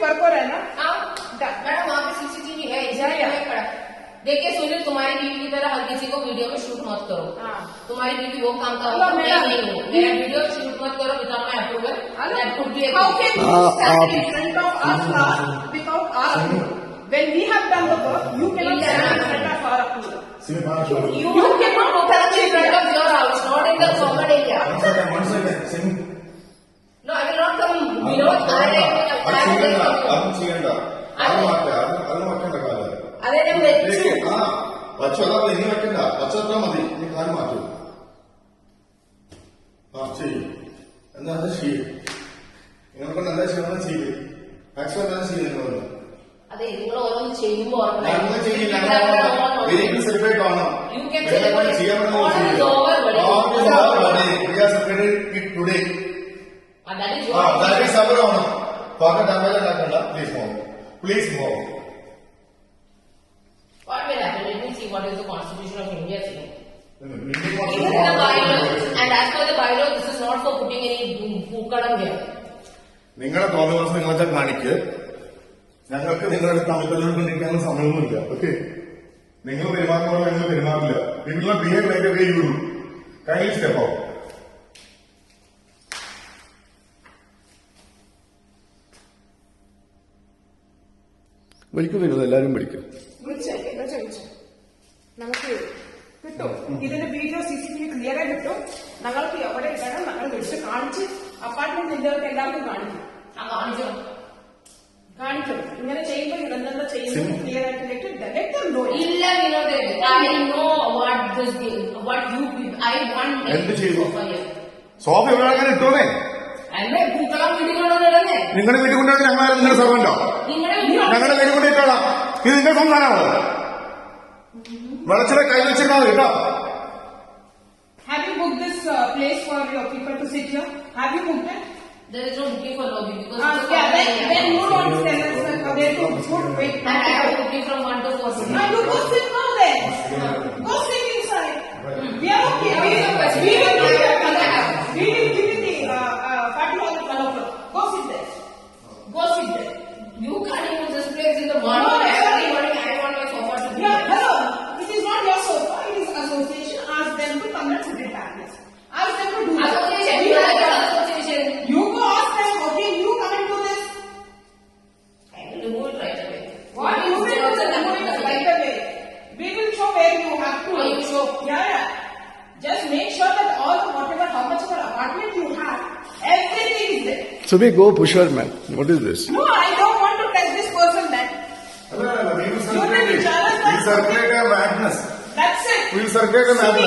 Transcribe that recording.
Work हो रहा है ना? मैडम वहाँ पे CCTV है, इसलिए खड़ा। देखिए सुनील, तुम्हारी बीवी की तरह हर किसी को वीडियो में शूट मत करो। तुम्हारी बीवी वो काम का नहीं हो, मेरा वीडियो शूट मत करो without my approval. That could be How can you stand in front of us without our approval? When we have done the work, you cannot stand in front of our approval. You cannot open up in front of your house, not in the common area. No, I will not come below. അതെ ഞാൻ വെച്ചു. പച്ചവെള്ളം ഇനി വെക്കണ്ട, പച്ചവെള്ളം മതി. നീ കാല് മാറ്റൂ. ചെയ്യും. എന്താ ചെയ്യും? നിങ്ങളെ കൊണ്ട് എന്താ ചെയ്യണം ചെയ്യും. മാക്സിമം എന്താ ചെയ്യുന്നത്? അതെ, നിങ്ങൾ ഓരോന്ന് ചെയ്യുമ്പോ സെലിബ്രേറ്റ് ആവണം. ഡാമേജ് ഉണ്ടാക്കണ്ട. Please move. What will happen? Let me see what is the Constitution of India saying. It is in the bylaw, and as per the bylaw, this is not for putting any പൂക്കളം here. നിങ്ങളെ തോന്നുന്ന നിങ്ങളെ കാണിക്ക്. ഞങ്ങൾക്ക് നിങ്ങളുടെ തമ്മിലൊന്നും സമയമൊന്നുമില്ല. Okay, നിങ്ങൾ പെരുമാറുമ്പോൾ ഞങ്ങൾ പെരുമാറില്ല. നിങ്ങൾ behave like a way you do. Kindly step out. വിളിക്കും വരുന്നത് എല്ലാരും വിളിക്കും. നമുക്ക് കിട്ടും ഇതിന്റെ വീഡിയോ CCTV ക്ലിയർ ആയി കിട്ടും. ഞങ്ങൾക്ക് എവിടെ ഇടണം ഞങ്ങൾ വിളിച്ച് കാണിച്ച് അപ്പാർട്ട്മെന്റ് ഇന്ത്യർക്ക് എല്ലാവർക്കും കാണിക്കും. കാണിക്കും. ഇങ്ങനെ ചെയ്യുമ്പോൾ ഇതെന്താ ചെയ്യുന്നത് ക്ലിയർ ആയിട്ട് ഇല്ല Vinod, I know what you I want. എന്ത് ചെയ്തു? സോഫ ഇവിടെ അങ്ങനെ ഇട്ടോളേ. അല്ലേ പൂക്കളം വീട്ടിൽ കൊണ്ടുവന്നിടന്നേ. നിങ്ങളുടെ വീട്ടിൽ കൊണ്ടുവന്ന് ഞങ്ങളാരും നിങ്ങളുടെ സർവന്റോ? ഞങ്ങളുടെ വീട്ടിൽ കൊണ്ടിട്ടോളാം. ഇത് നിന്റെ സംസ്ഥാനമാണോ? വെളച്ചിലെ കൈ വെച്ചിരുന്നാൽ കേട്ടോ. Have you booked this place for your people to sit here? Have you booked it? There is no booking for lobby because then you don't tell us where to put. Wait, I have booking from 1 to 4. No, you go sit now then. Go sit inside. We are okay. We will give you the party hall at 1 o'clock. Go sit there. Go sit there. You can't use this place in the morning. No, Every morning I want my sofa to be. Yeah, hello. It is not your sofa. It is association. Ask them to come and sit it back. Ask them to do that. Association. You go ask them. Okay, you come and do this. I will remove it right away. What you will do right away. We will show where you have to. You show. Yeah. Just make sure that all whatever how much of an apartment you have, everything is there. So we go pusher man. What is this? No, I don't want to touch this person then. We will circulate a madness. That's it. We will circulate a madness.